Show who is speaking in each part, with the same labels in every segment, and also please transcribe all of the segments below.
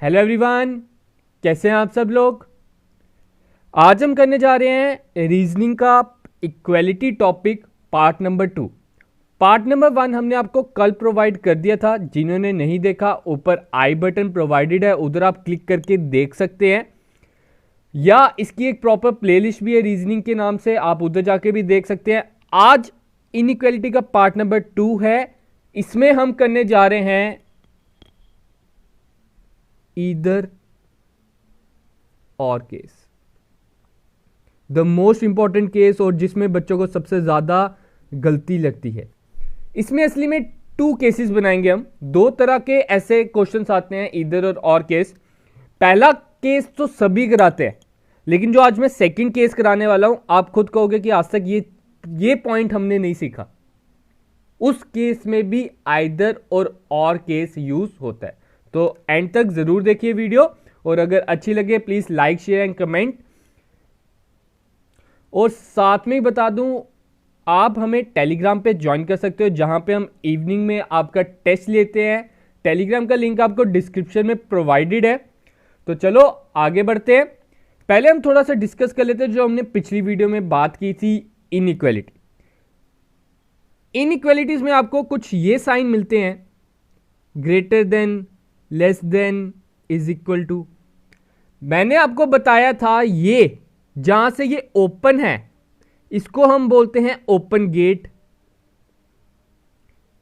Speaker 1: Hello everyone, कैसे हैं आप सब लोग। आज हम करने जा रहे हैं रीजनिंग का equality topic part number 2। Part number 1 हमने आपको कल प्रोवाइड कर दिया था। जिन्होंने नहीं देखा, ऊपर आई बटन प्रोवाइडेड है, उधर आप क्लिक करके देख सकते हैं, या इसकी एक प्रॉपर प्लेलिस्ट भी है रीजनिंग के नाम से, आप उधर जाके भी देख सकते हैं। आज इनइक्वालिटी का पार्ट नंबर 2 है। इसमें हम करने जा रहे हैं ईदर और case, the most important case, और जिसमें बच्चों को सबसे ज्यादा गलती लगती है। इसमें असली में 2 केसेस बनाएंगे हम। 2 तरह के ऐसे क्वेश्चंस आते हैं, ईदर और केस। पहला केस तो सभी कराते हैं, लेकिन जो आज मैं सेकंड केस कराने वाला हूं, आप खुद कहोगे कि आज तक ये पॉइंट हमने नहीं सीखा। उस केस में भी आइदर और केस यूज होता है। तो एंड तक जरूर देखिए वीडियो, और अगर अच्छी लगे please like share and comment. और साथ में ही बता दूं, आप हमें टेलीग्राम पे ज्वाइन कर सकते हो, जहां पे हम इवनिंग में आपका टेस्ट लेते हैं। टेलीग्राम का लिंक आपको डिस्क्रिप्शन में प्रोवाइडेड है। तो चलो आगे बढ़ते हैं। पहले हम थोड़ा सा डिस्कस कर लेते हैं जो हमने पिछली वीडियो में बात की थी, इनइक्वालिटी। इनइक्वालिटीज में आपको कुछ ये साइन मिलते हैं, greater than, less than, is equal to. मैंने आपको बताया था ये जहां से ये ओपन है, इसको हम बोलते हैं ओपन गेट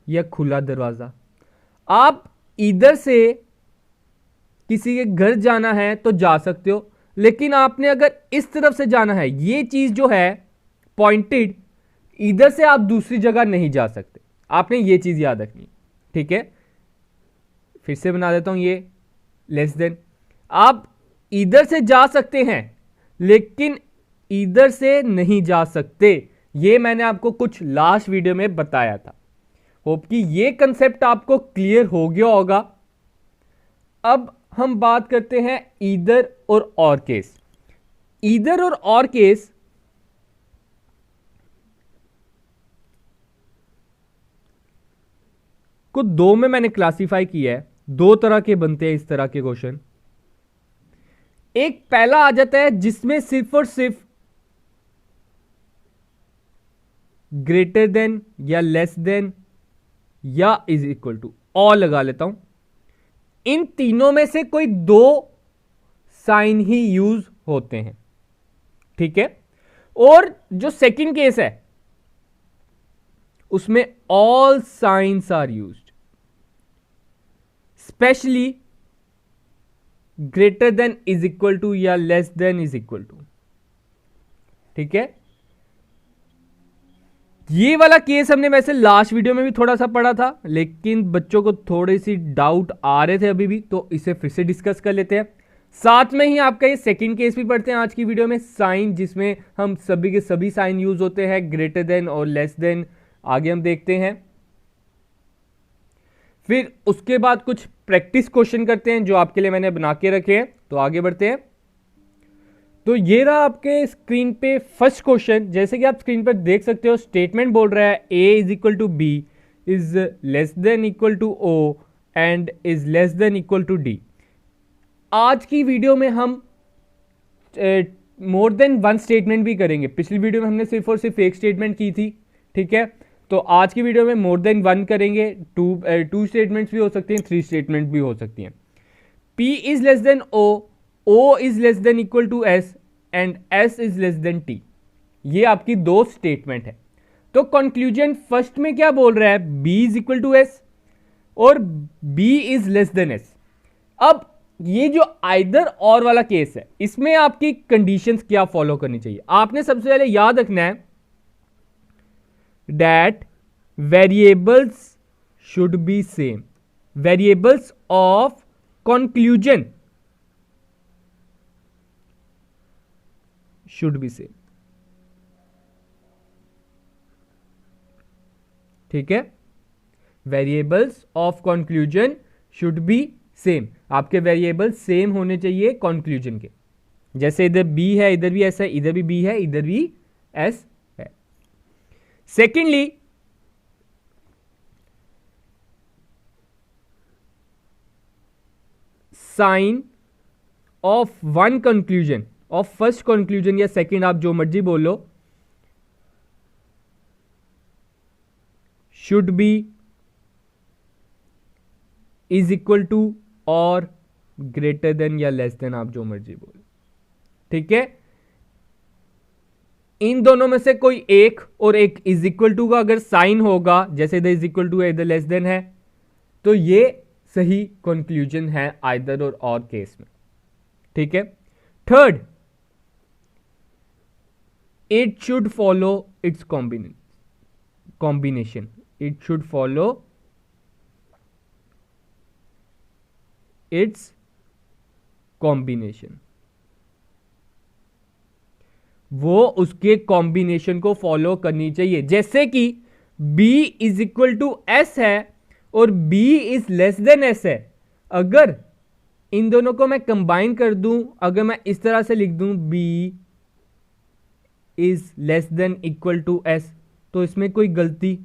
Speaker 1: या खुला दरवाजा। आप इधर से किसी के घर जाना है तो जा सकते हो, लेकिन आपने अगर इस तरफ से जाना है, ये चीज जो है पॉइंटेड, इधर से आप दूसरी जगह नहीं जा सकते। आपने ये चीज याद रखनी, ठीक है। फिर से बना देता हूं ये लेस देन। आप इधर से जा सकते हैं, लेकिन इधर से नहीं जा सकते। ये मैंने आपको कुछ लास्ट वीडियो में बताया था। होप कि ये कंसेप्ट आपको क्लियर हो गया होगा। अब हम बात करते हैं ईदर और केस। ईदर और केस को 2 में मैंने क्लासिफाई किया है। 2 तरह के बनते हैं इस तरह के क्वेश्चन। एक पहला आ जाता है जिसमें सिर्फ और सिर्फ ग्रेटर देन या लेस देन या इज इक्वल टू और लगा लेता हूं। इन तीनों में से कोई 2 साइन ही यूज होते हैं, ठीक है। और जो सेकंड केस है उसमें all signs are used, specially greater than is equal to या less than is equal to, ठीक है। ये वाला केस हमने वैसे लास्ट वीडियो में भी थोड़ा सा पढ़ा था, लेकिन बच्चों को थोड़ी सी डाउट आ रहे थे अभी भी, तो इसे फिर से डिस्कस कर लेते हैं। साथ में ही आपका ये सेकंड केस भी पढ़ते हैं आज की वीडियो में, साइन, जिसमें हम सभी के सभी साइन यूज होते हैं, ग्रेटर देन और लेस देन। आगे हम देखते हैं। फिर उसके बाद कुछ प्रैक्टिस क्वेश्चन करते हैं जो आपके लिए मैंने बना के रखे हैं। तो आगे बढ़ते हैं। तो ये रहा आपके स्क्रीन पे फर्स्ट क्वेश्चन। जैसे कि आप स्क्रीन पर देख सकते हो, स्टेटमेंट बोल रहा है A is equal to B is less than equal to O and is less than equal to D. आज की वीडियो में हम मोर देन 1 स्टेटमेंट भी करेंगे। पिछली वीडियो में हमने सिर्फ और सिर्फ एक स्टेटमेंट की थी, ठीक है। तो आज की वीडियो में मोर देन 1 करेंगे। 2 स्टेटमेंट्स भी हो सकती हैं, 3 स्टेटमेंट भी हो सकती हैं। P is less than O is less than equal to S and S is less than T। ये आपकी 2 स्टेटमेंट है। तो कंक्लूजन फर्स्ट में क्या बोल रहा है, B is equal to S और B is less than S। अब ये जो आइदर और वाला केस है, इसमें आपकी कंडीशंस क्या फॉलो करनी चाहिए। आपने सबसे पहले याद रखना है that variables should be same, variables of conclusion should be same, ठीक है। variables of conclusion should be same, आपके वेरिएबल सेम होने चाहिए कंक्लूजन के। जैसे इधर b है, इधर भी ऐसा है, इधर भी b है, इधर भी s है। Secondly, sign of one conclusion, of first conclusion या सेकंड, आप जो मर्जी बोलो, should be is equal to और ग्रेटर देन या लेस देन, आप जो मर्जी बोलो, ठीक है। इन दोनों में से कोई एक और एक इज इक्वल टू का अगर साइन होगा, जैसे इधर इज इक्वल टू है इधर लेस देन है, तो ये सही कंक्लूजन है आइदर और केस में, ठीक है। Third, it should follow it's combination, it should follow it's combination, वो उसके कॉम्बिनेशन को फॉलो करनी चाहिए। जैसे कि b is equal to S है और b is less than S है, अगर इन दोनों को मैं कंबाइन कर दूं, अगर मैं इस तरह से लिख दूं b is less than equal to S, तो इसमें कोई गलती,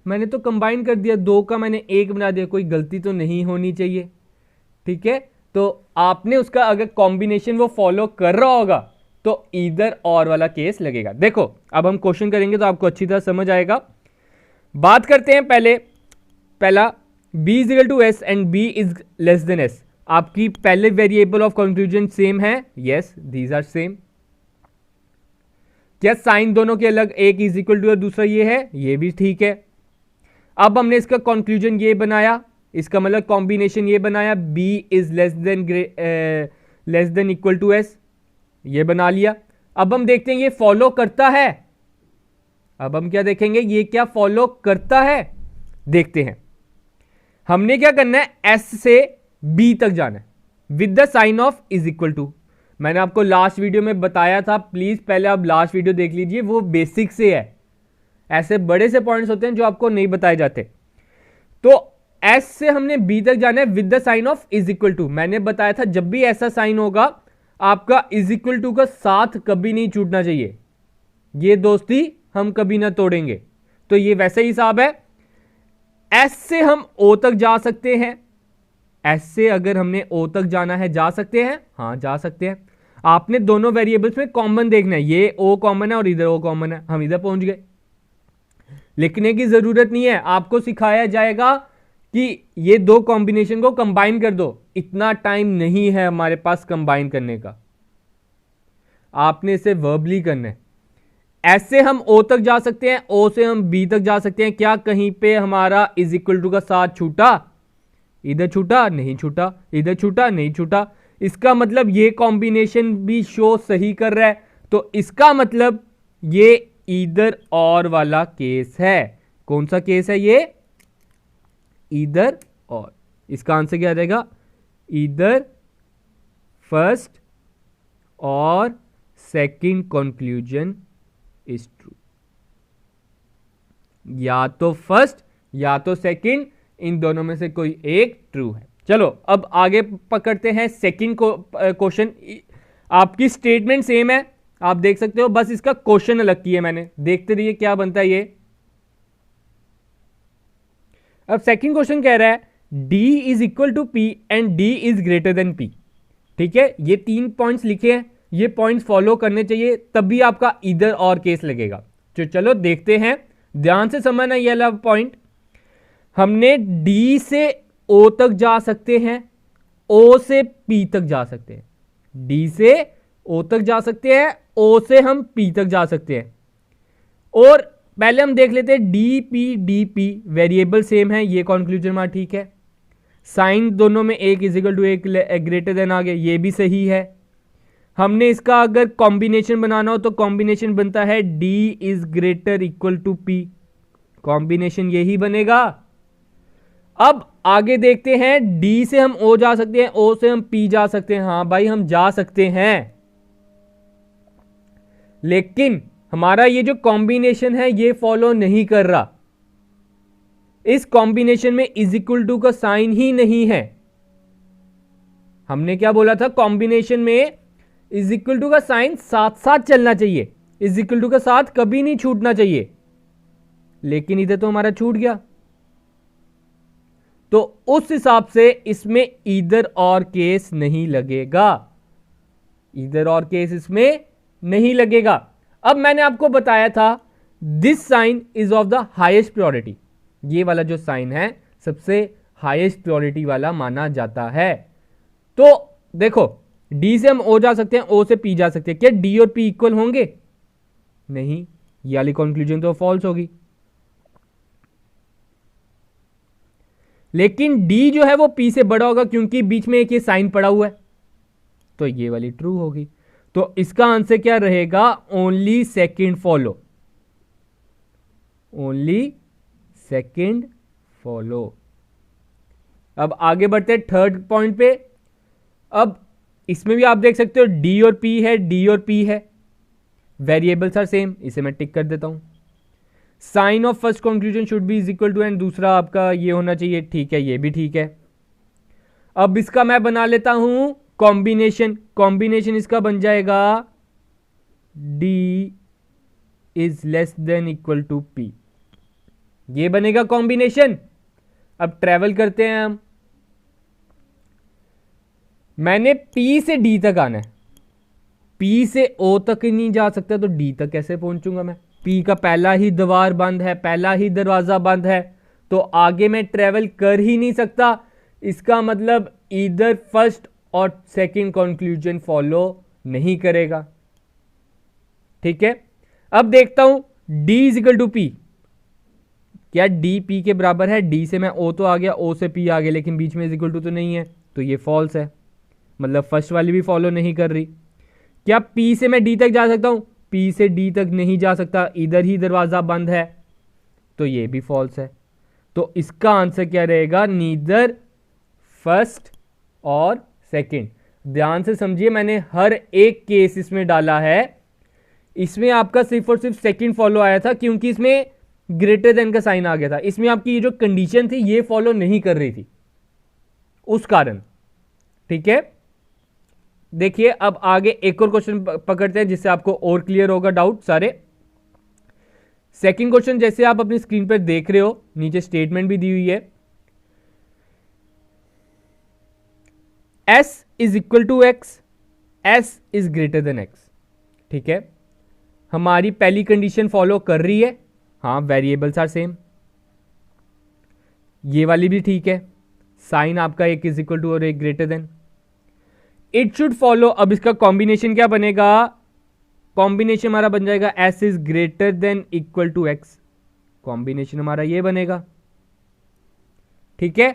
Speaker 1: मैंने तो कंबाइन कर दिया, दो का मैंने एक बना दिया, कोई गलती तो नहीं होनी चाहिए, ठीक है। तो आपने उसका अगर कॉम्बिनेशन वो फॉलो कर रहा होगा तो इधर और वाला केस लगेगा। देखो अब हम क्वेश्चन करेंगे तो आपको अच्छी तरह समझ आएगा। बात करते हैं पहला b is equal to S and b is less than S. आपकी पहले वेरिएबल ऑफ कंक्लूजन सेम है, यस दीज आर सेम। क्या साइन दोनों के अलग, एक इज इक्वल टू और दूसरा ये है, ये भी ठीक है। अब हमने इसका कंक्लूजन ये बनाया, इसका मतलब कॉम्बिनेशन ये बनाया, b is less than equal to S, ये बना लिया। अब हम देखते हैं ये फॉलो करता है, अब हम क्या देखेंगे, ये क्या फॉलो करता है, देखते हैं। हमने क्या करना है, s से b तक जाना है with the sign of is equal to. मैंने आपको लास्ट वीडियो में बताया था, प्लीज पहले आप लास्ट वीडियो देख लीजिए, वो बेसिक से है, ऐसे बड़े से पॉइंट्स होते हैं जो आपको नहीं बताए जाते। तो s से हमने b तक जाना है with the sign of is equal to. मैंने बताया था जब भी ऐसा साइन होगा आपका इज इक्वल टू का साथ कभी नहीं छूटना चाहिए, ये दोस्ती हम कभी ना तोड़ेंगे। तो ये वैसे ही हिसाब है, s से हम o तक जा सकते हैं, s से अगर हमने o तक जाना है जा सकते हैं, हाँ जा सकते हैं। आपने दोनों वेरिएबल्स में कॉमन देखना है, ये o कॉमन है और इधर o कॉमन है, हम इधर पहुंच गए। लिखने की जरूरत नहीं है, आपको सिखाया जाएगा कि ये दो कॉम्बिनेशन को कंबाइन कर दो, इतना टाइम नहीं है हमारे पास कंबाइन करने का, आपने इसे वर्बली करना है। ऐसे हम o तक जा सकते हैं, o से हम b तक जा सकते हैं। क्या कहीं पे हमारा इज इक्वल टू का साथ छूटा, इधर छूटा नहीं छूटा, इधर छूटा नहीं छूटा, इसका मतलब ये कॉम्बिनेशन भी शो सही कर रहा है, तो इसका मतलब ये इधर और वाला केस है। कौन सा केस है ये, इधर और। इसका आंसर क्या रहेगा, इधर फर्स्ट और सेकंड कंक्लूजन इज ट्रू, या तो फर्स्ट या तो सेकंड, इन दोनों में से कोई एक ट्रू है। चलो अब आगे पकड़ते हैं सेकंड क्वेश्चन। आपकी स्टेटमेंट सेम है, आप देख सकते हो, बस इसका क्वेश्चन अलग किया मैंने, देखते रहिए क्या बनता है ये। अब सेकंड क्वेश्चन कह रहा है d is equal to p and d is greater than p, ठीक है। ये 3 पॉइंट्स लिखे हैं, ये पॉइंट्स फॉलो करने चाहिए, तभी आपका इधर और केस लगेगा। तो चलो देखते हैं, ध्यान से समझना ये वाला पॉइंट। हमने d से o तक जा सकते हैं, o से p तक जा सकते हैं, d से o तक जा सकते हैं, o से हम p तक जा सकते हैं। और पहले हम देख लेते हैं dp वेरिएबल सेम है, ये कंक्लूजन हमारा ठीक है। साइन दोनों में एक इज इक्वल टू एक ग्रेटर देन आ गया, ये भी सही है। हमने इसका अगर कॉम्बिनेशन बनाना हो तो कॉम्बिनेशन बनता है d is greater equal to p, combination यही बनेगा। अब आगे देखते हैं, d से हम o जा सकते हैं, o से हम p जा सकते हैं, हाँ भाई हम जा सकते हैं, लेकिन हमारा ये जो कॉम्बिनेशन है ये फॉलो नहीं कर रहा। इस कॉम्बिनेशन में इज इक्वल टू का साइन ही नहीं है। हमने क्या बोला था, कॉम्बिनेशन में इज इक्वल टू का साइन साथ साथ चलना चाहिए, इज इक्वल टू का साथ कभी नहीं छूटना चाहिए, लेकिन इधर तो हमारा छूट गया। तो उस हिसाब से इसमें ईदर और केस नहीं लगेगा, ईदर और केस इसमें नहीं लगेगा। अब मैंने आपको बताया था this sign is of the highest priority, ये वाला जो साइन है सबसे हाईएस्ट प्रायोरिटी वाला माना जाता है। तो देखो डी से हम ओ जा सकते हैं, ओ से पी जा सकते हैं, क्या डी और पी इक्वल होंगे? नहीं, ये वाली कंक्लूजन तो फॉल्स होगी। लेकिन डी जो है वो पी से बड़ा होगा क्योंकि बीच में एक ये साइन पड़ा हुआ है, तो ये वाली ट्रू होगी। तो इसका आंसर क्या रहेगा? Only second follow, only second follow. अब आगे बढ़ते हैं थर्ड पॉइंट पे। अब इसमें भी आप देख सकते हो डी और पी है, डी और पी है, वेरिएबल्स आर सेम, इसे मैं टिक कर देता हूं। Sign of first conclusion should be is equal to and दूसरा आपका ये होना चाहिए, ठीक है, ये भी ठीक है। अब इसका मैं बना लेता हूं कॉम्बिनेशन, कॉम्बिनेशन इसका बन जाएगा D is less than equal to P, ये बनेगा कॉम्बिनेशन। अब ट्रेवल करते हैं हम, मैंने P से D तक आना है, P से O तक ही नहीं जा सकता तो D तक कैसे पहुंचूंगा मैं? P का पहला ही द्वार बंद है, पहला ही दरवाजा बंद है, तो आगे मैं ट्रेवल कर ही नहीं सकता। इसका मतलब इधर फर्स्ट और सेकंड कंक्लूजन फॉलो नहीं करेगा। ठीक है, अब देखता हूं D is equal to P, क्या D P के बराबर है? D से मैं O तो आ गया, O से P आ गया, लेकिन बीच में इज इक्वल टू तो नहीं है, तो ये फॉल्स है, मतलब फर्स्ट वाली भी फॉलो नहीं कर रही। क्या P से मैं D तक जा सकता हूं? P से D तक नहीं जा सकता, इधर ही दरवाजा बंद है, तो ये भी फॉल्स है। तो इसका आंसर क्या रहेगा? नीदर फर्स्ट और सेकंड। ध्यान से समझिए, मैंने हर एक केस इसमें डाला है। इसमें आपका सिर्फ और सिर्फ सेकंड फॉलो आया था क्योंकि इसमें ग्रेटर देन का साइन आ गया था। इसमें आपकी ये जो कंडीशन थी ये फॉलो नहीं कर रही थी, उस कारण। ठीक है, देखिए अब आगे एक और क्वेश्चन पकड़ते हैं जिससे आपको और क्लियर होगा डाउट सारे। सेकंड क्वेश्चन जैसे आप अपनी स्क्रीन पर देख रहे हो, नीचे स्टेटमेंट भी दी हुई है, s is equal to X, s is greater than x। ठीक है, हमारी पहली कंडीशन फॉलो कर रही है, हाँ, वेरिएबल्स आर सेम, ये वाली भी ठीक है, साइन आपका एक इज इक्वल टू और एक greater than. It should follow, अब इसका कॉम्बिनेशन क्या बनेगा? कॉम्बिनेशन हमारा बन जाएगा s is greater than equal to x, combination हमारा ये बनेगा। ठीक है,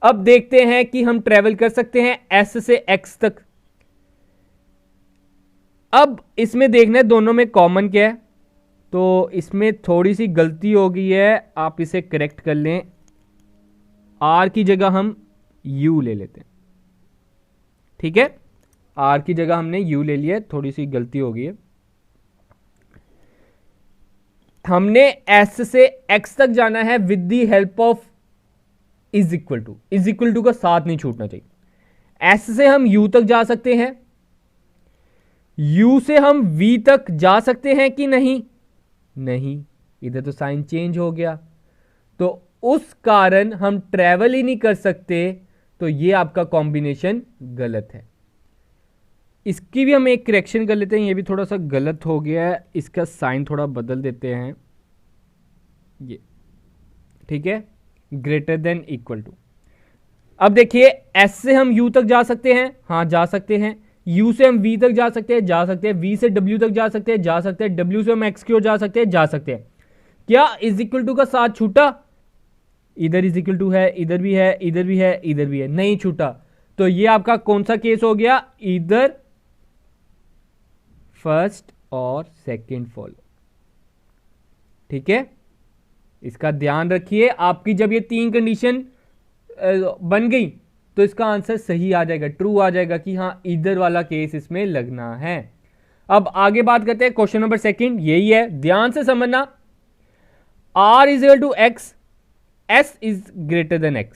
Speaker 1: अब देखते हैं कि हम ट्रेवल कर सकते हैं s से x तक। अब इसमें देखना है दोनों में कॉमन क्या है, तो इसमें थोड़ी सी गलती हो गई है, आप इसे करेक्ट कर लें। r की जगह हम u ले लेते हैं। ठीक है, r की जगह हमने u ले लिया, थोड़ी सी गलती हो गई है। हमने s से x तक जाना है with the help of is equal to, is equal to का साथ नहीं छूटना चाहिए। s से हम u तक जा सकते हैं, u से हम v तक जा सकते हैं कि नहीं? नहीं, इधर तो साइन चेंज हो गया, तो उस कारण हम ट्रेवल ही नहीं कर सकते, तो ये आपका कॉम्बिनेशन गलत है। इसकी भी हम एक करेक्शन कर लेते हैं, ये भी थोड़ा सा गलत हो गया है, इसका साइन थोड़ा बदल देते हैं, ये ठीक है, ग्रेटर देन इक्वल टू। अब देखिए s से हम u तक जा सकते हैं, हाँ जा सकते हैं, u से हम v तक जा सकते हैं, जा सकते हैं, v से w तक जा सकते हैं, जा सकते हैं, w से हम x की ओर जा सकते हैं, जा सकते हैं। क्या इज इक्वल टू का साथ छूटा? इधर इज इक्वल टू है, इधर भी है, इधर भी है, इधर भी है, नहीं छूटा। तो ये आपका कौन सा केस हो गया? इधर फर्स्ट और सेकंड फॉलो। ठीक है, इसका ध्यान रखिए, आपकी जब ये तीन कंडीशन बन गई तो इसका आंसर सही आ जाएगा, ट्रू आ जाएगा कि हाँ इधर वाला केस इसमें लगना है। अब आगे बात करते हैं क्वेश्चन नंबर सेकंड, यही है, ध्यान से समझना। r is equal to x, s is greater than x,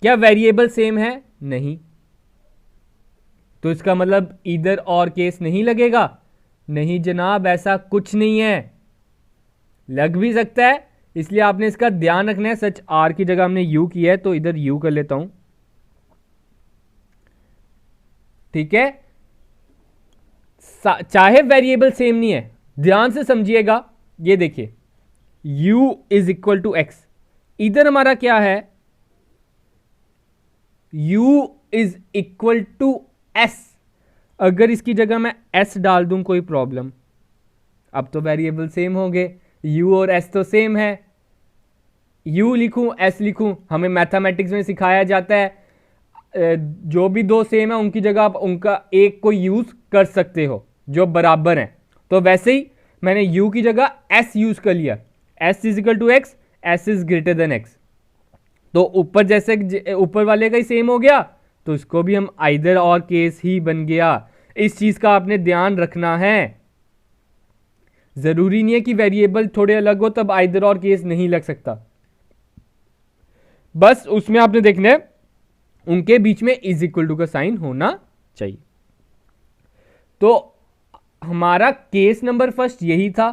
Speaker 1: क्या वेरिएबल सेम है? नहीं, तो इसका मतलब इधर और केस नहीं लगेगा? नहीं जनाब, ऐसा कुछ नहीं है, लग भी सकता है इसलिए आपने इसका ध्यान रखना है। सच आर की जगह हमने यू किया है तो इधर यू कर लेता हूं, ठीक है। चाहे वेरिएबल सेम नहीं है, ध्यान से समझिएगा। ये देखिए u is equal to X, इधर हमारा क्या है, u is equal to s। अगर इसकी जगह मैं s डाल दूं कोई प्रॉब्लम? अब तो वेरिएबल सेम हो गए, u और s तो सेम है। u लिखूं s लिखूं, हमें मैथमेटिक्स में सिखाया जाता है जो भी दो सेम है उनकी जगह आप उनका एक को यूज कर सकते हो जो बराबर है। तो वैसे ही मैंने u की जगह s यूज कर लिया, s is equal to X, s is greater than x। तो ऊपर जैसे ऊपर वाले का ही सेम हो गया तो इसको भी हम आइदर और केस ही बन गया। इस चीज का आपने ध्यान रखना है। जरूरी नहीं है कि वेरिएबल थोड़े अलग हो तब आइदर और केस नहीं लग सकता, बस उसमें आपने देखना है उनके बीच में इज इक्वल टू का साइन होना चाहिए। तो हमारा केस नंबर फर्स्ट यही था।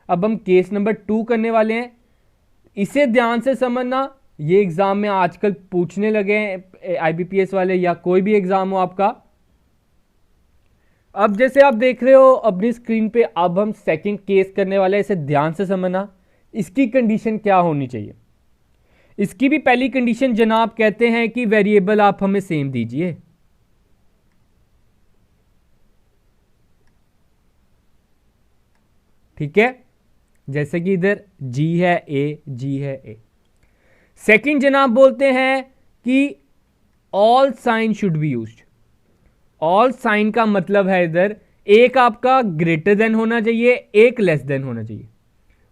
Speaker 1: अब हम केस नंबर 2 करने वाले हैं। इसे ध्यान से समझना, ये एग्जाम में आजकल पूछने लगे हैं आईबीपीएस वाले या कोई भी एग्जाम हो आपका। अब जैसे आप देख रहे हो अपनी स्क्रीन पे, अब हम सेकंड केस करने वाले हैं। इसे ध्यान से समझना, इसकी कंडीशन क्या होनी चाहिए। इसकी भी पहली कंडीशन जनाब कहते हैं कि वेरिएबल आप हमें सेम दीजिए। ठीक है, जैसे कि इधर g है a, g है a। सेकंड जनाब बोलते हैं कि all sign should be used. All sign का मतलब है इधर एक आपका ग्रेटर देन होना चाहिए, एक लेस देन होना चाहिए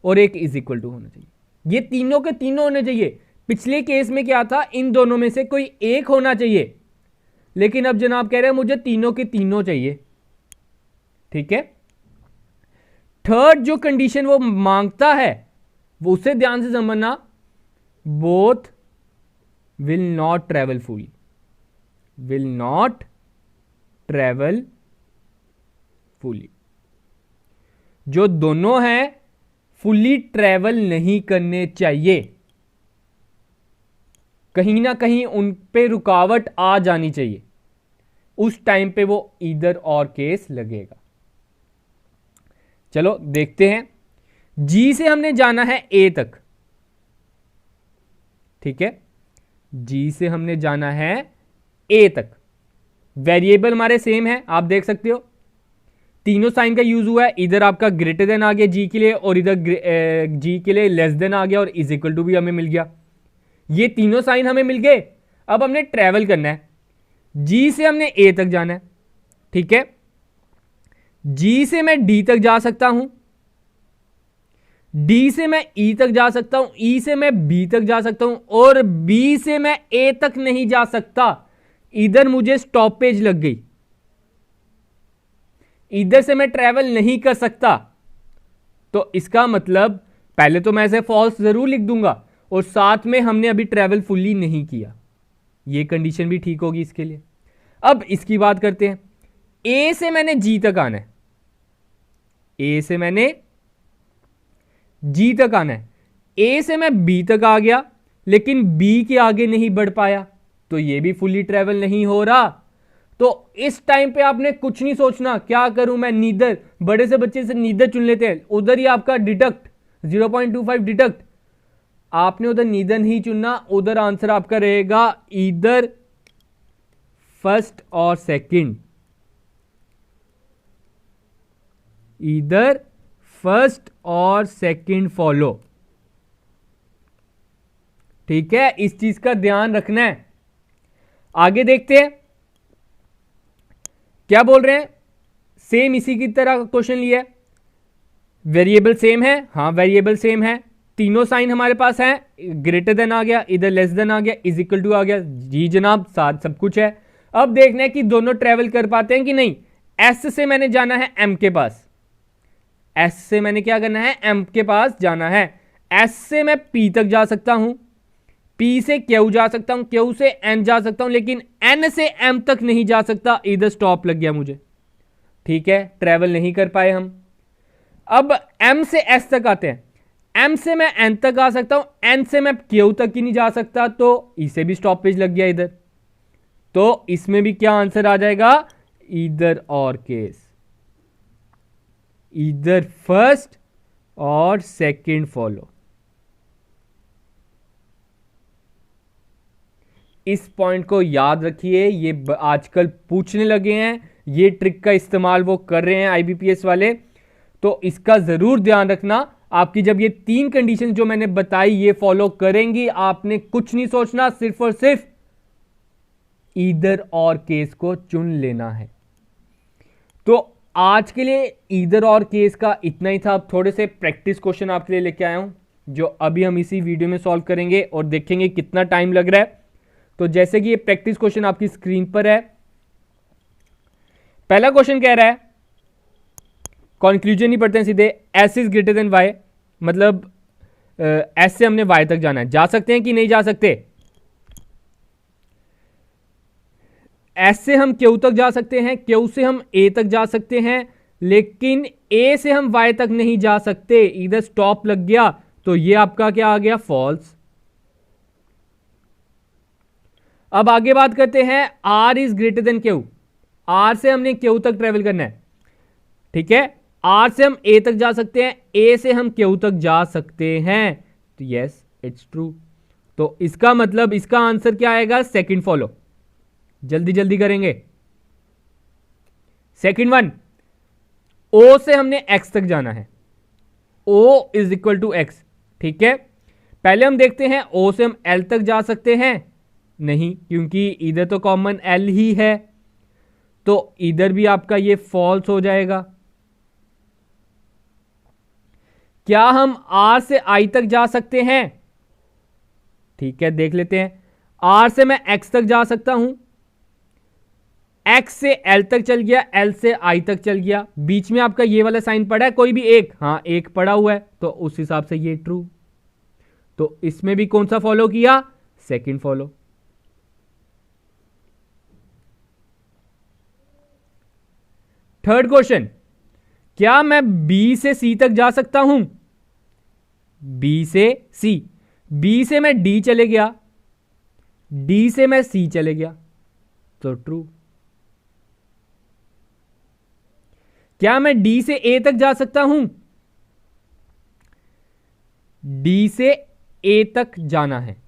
Speaker 1: और एक इज इक्वल टू होना चाहिए। ये तीनों के तीनों होने चाहिए। पिछले केस में क्या था, इन दोनों में से कोई एक होना चाहिए, लेकिन अब जनाब कह रहे हैं मुझे तीनों के तीनों चाहिए। ठीक है, थर्ड जो कंडीशन वो मांगता है वो उसे ध्यान से समझना, both will not travel fully, will not travel fully. जो दोनों हैं फुली ट्रेवल नहीं करने चाहिए, कहीं ना कहीं उन पे रुकावट आ जानी चाहिए, उस टाइम पे वो ईदर और केस लगेगा। चलो देखते हैं। जी से हमने जाना है ए तक, ठीक है, जी से हमने जाना है ए तक। वेरिएबल हमारे सेम है, आप देख सकते हो तीनों साइन का यूज हुआ है। इधर आपका ग्रेटर देन आ गया जी के लिए और इधर जी के लिए लेस देन आ गया और इज इक्वल टू भी हमें मिल गया। ये तीनों साइन हमें मिल गए। अब हमने ट्रेवल करना है, जी से हमने ए तक जाना है। ठीक है, जी से मैं डी तक जा सकता हूं, डी से मैं ई तक जा सकता हूं, ई से मैं बी तक जा सकता हूं और बी से मैं ए तक नहीं जा सकता। इधर मुझे स्टॉपेज लग गई, इधर से मैं ट्रेवल नहीं कर सकता। तो इसका मतलब पहले तो मैं ऐसे फॉल्स जरूर लिख दूंगा और साथ में हमने अभी ट्रेवल फुल्ली नहीं किया। ये कंडीशन भी ठीक होगी इसके लिए। अब इसकी बात करते हैं। ए से मैंने जी तक आना है, ए से मैंने जी तक आना है। ए से मैं बी तक आ गया लेकिन बी के आगे नहीं बढ़ पाया, तो ये भी फुल्ली ट्रेवल नहीं हो रहा। तो इस टाइम पे आपने कुछ नहीं सोचना, क्या करूं मैं, नीदर। बड़े से बच्चे से नीदर चुन लेते हैं, उधर ही आपका डिडक्ट 0.25 डिडक्ट। आपने उधर नीदर नहीं चुनना, उधर आंसर आपका रहेगा ईदर फर्स्ट और सेकंड, ईदर फर्स्ट और सेकंड फॉलो। ठीक है, इस चीज का ध्यान रखना है। आगे देखते हैं क्या बोल रहे हैं। सेम इसी की तरह क्वेश्चन लिया है। वेरिएबल सेम है, हाँ वेरिएबल सेम है, तीनों साइन हमारे पास हैं। ग्रेटर देन आ गया, इधर लेस देन आ गया, इज इक्वल टू आ गया, जी जनाब साथ सब कुछ है। अब देखना है कि दोनों ट्रेवल कर पाते हैं कि नहीं। एस से मैंने जाना है एम के पास, एस से मैंने क्या करना है, एम के पास जाना है। एस से मैं पी तक जा सकता हूं, पी से क्यू जा सकता हूं, क्यू से एन जा सकता हूं, लेकिन एन से एम तक नहीं जा सकता, इधर स्टॉप लग गया मुझे। ठीक है, ट्रेवल नहीं कर पाए हम। अब एम से एस तक आते हैं। M से मैं N तक आ सकता हूं, N से मैं Q तक ही नहीं जा सकता, तो इसे भी स्टॉपेज लग गया इधर। तो इसमें भी क्या आंसर आ जाएगा, ईदर और केस, ईदर फर्स्ट और सेकंड फॉलो। इस पॉइंट को याद रखिए, ये आजकल पूछने लगे हैं, ये ट्रिक का इस्तेमाल वो कर रहे हैं आईबीपीएस वाले, तो इसका जरूर ध्यान रखना। आपकी जब ये 3 कंडीशन जो मैंने बताई ये फॉलो करेंगी, आपने कुछ नहीं सोचना, सिर्फ और सिर्फ ईदर और केस को चुन लेना है। तो आज के लिए ईदर और केस का इतना ही था। अब थोड़े से प्रैक्टिस क्वेश्चन आपके लिए लेके आया हूं, जो अभी हम इसी वीडियो में सॉल्व करेंगे और देखेंगे कितना टाइम लग रहा है। तो जैसे कि ये प्रैक्टिस क्वेश्चन आपकी स्क्रीन पर है, पहला क्वेश्चन कह रहा है, कंक्लूजन ही पढ़ते हैं सीधे, S is greater than Y, मतलब एस से हमने वाई तक जाना है, जा सकते हैं कि नहीं जा सकते? एस से हम क्यू तक जा सकते हैं, क्यू से हम ए तक जा सकते हैं, लेकिन ए से हम वाई तक नहीं जा सकते, इधर स्टॉप लग गया, तो ये आपका क्या आ गया, फॉल्स। अब आगे बात करते हैं, R is greater than Q, R से हमने क्यू तक ट्रेवल करना है, ठीक है, आर से हम ए तक जा सकते हैं, ए से हम क्यू तक जा सकते हैं, तो यस इट्स ट्रू। तो इसका मतलब इसका आंसर क्या आएगा, सेकंड फॉलो। जल्दी जल्दी करेंगे। सेकंड वन, ओ से हमने एक्स तक जाना है, O is equal to X, ठीक है। पहले हम देखते हैं ओ से हम एल तक जा सकते हैं, नहीं, क्योंकि इधर तो कॉमन एल ही है, तो इधर भी आपका ये फॉल्स हो जाएगा। क्या हम आर से आई तक जा सकते हैं? ठीक है, देख लेते हैं। आर से मैं एक्स तक जा सकता हूं, एक्स से एल तक चल गया, एल से आई तक चल गया, बीच में आपका ये वाला साइन पड़ा है कोई भी एक, हाँ एक पड़ा हुआ है, तो उस हिसाब से ये ट्रू। तो इसमें भी कौन सा फॉलो किया, सेकंड फॉलो। थर्ड क्वेश्चन, क्या मैं बी से सी तक जा सकता हूं? बी से सी, बी से मैं डी चले गया, डी से मैं सी चले गया, तो ट्रू। क्या मैं डी से ए तक जा सकता हूं? डी से ए तक जाना है।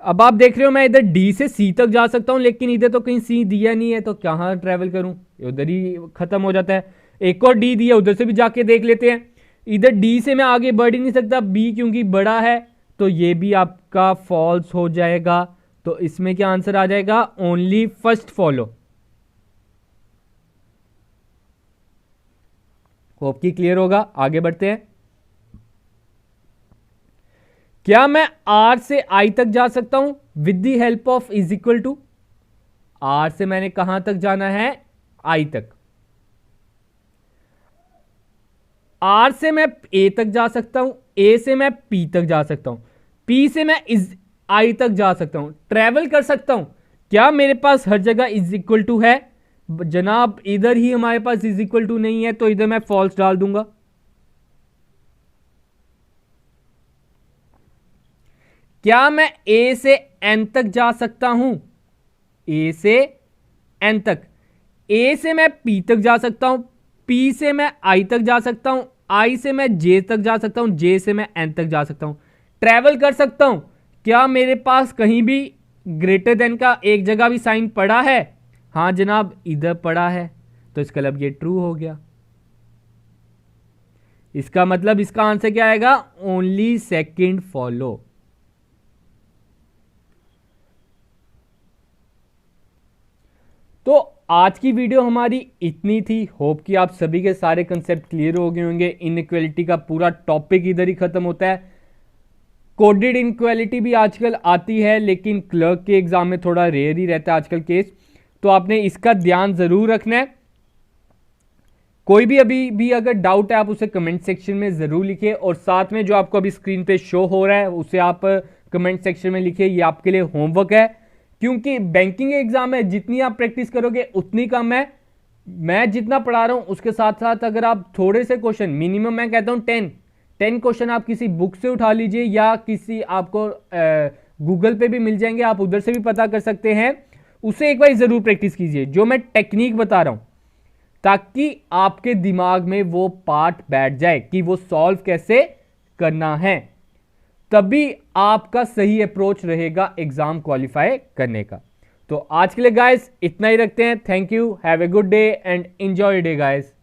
Speaker 1: अब आप देख रहे हो मैं इधर डी से सी तक जा सकता हूं, लेकिन इधर तो कहीं सी दिया नहीं है, तो कहां ट्रेवल करूं, उधर ही खत्म हो जाता है। एक और डी दिया, उधर से भी जाके देख लेते हैं। इधर डी से मैं आगे बढ़ ही नहीं सकता, बी क्योंकि बड़ा है, तो ये भी आपका फॉल्स हो जाएगा। तो इसमें क्या आंसर आ जाएगा, ओनली फर्स्ट फॉलो। होप की क्लियर होगा। आगे बढ़ते हैं। क्या मैं आर से आई तक जा सकता हूं with the help of is equal to? R से मैंने कहां तक जाना है, आई तक। आर से मैं ए तक जा सकता हूं, ए से मैं पी तक जा सकता हूं, पी से मैं इज आई तक जा सकता हूं, ट्रेवल कर सकता हूं। क्या मेरे पास हर जगह इज इक्वल टू है? जनाब इधर ही हमारे पास इज इक्वल टू नहीं है, तो इधर मैं फॉल्स डाल दूंगा। क्या मैं ए से एन तक जा सकता हूं? ए से एन तक, ए से मैं पी तक जा सकता हूं, पी से मैं आई तक जा सकता हूं, आई से मैं जे तक जा सकता हूं, जे से मैं एन तक जा सकता हूं, ट्रेवल कर सकता हूं। क्या मेरे पास कहीं भी ग्रेटर देन का एक जगह भी साइन पड़ा है? हाँ जनाब इधर पड़ा है, तो इसका मतलब ये ट्रू हो गया। इसका मतलब इसका आंसर क्या आएगा, ओनली सेकंड फॉलो। तो आज की वीडियो हमारी इतनी थी। होप कि आप सभी के सारे कंसेप्ट क्लियर हो गए होंगे। इनइक्वालिटी का पूरा टॉपिक इधर ही खत्म होता है। कोडेड इनइक्वालिटी भी आजकल आती है, लेकिन क्लर्क के एग्जाम में थोड़ा रेयर ही रहता है आजकल केस, तो आपने इसका ध्यान जरूर रखना है। कोई भी अभी भी अगर डाउट है आप उसे कमेंट सेक्शन में जरूर लिखिए, और साथ में जो आपको अभी स्क्रीन पे शो हो रहा है उसे आप कमेंट सेक्शन में लिखिए। ये आपके लिए होमवर्क है, क्योंकि बैंकिंग एग्जाम में जितनी आप प्रैक्टिस करोगे उतनी कम है। मैं जितना पढ़ा रहा हूं उसके साथ साथ अगर आप थोड़े से क्वेश्चन, मिनिमम मैं कहता हूं 10 क्वेश्चन आप किसी बुक से उठा लीजिए या किसी आपको गूगल पे भी मिल जाएंगे, आप उधर से भी पता कर सकते हैं। उसे एक बार जरूर प्रैक्टिस कीजिए जो मैं टेक्निक बता रहा हूं, ताकि आपके दिमाग में वो पार्ट बैठ जाए कि वो सॉल्व कैसे करना है। तभी आपका सही अप्रोच रहेगा एग्जाम क्वालिफाई करने का। तो आज के लिए गाइस इतना ही रखते हैं। Thank you, have a good day and enjoy day guys.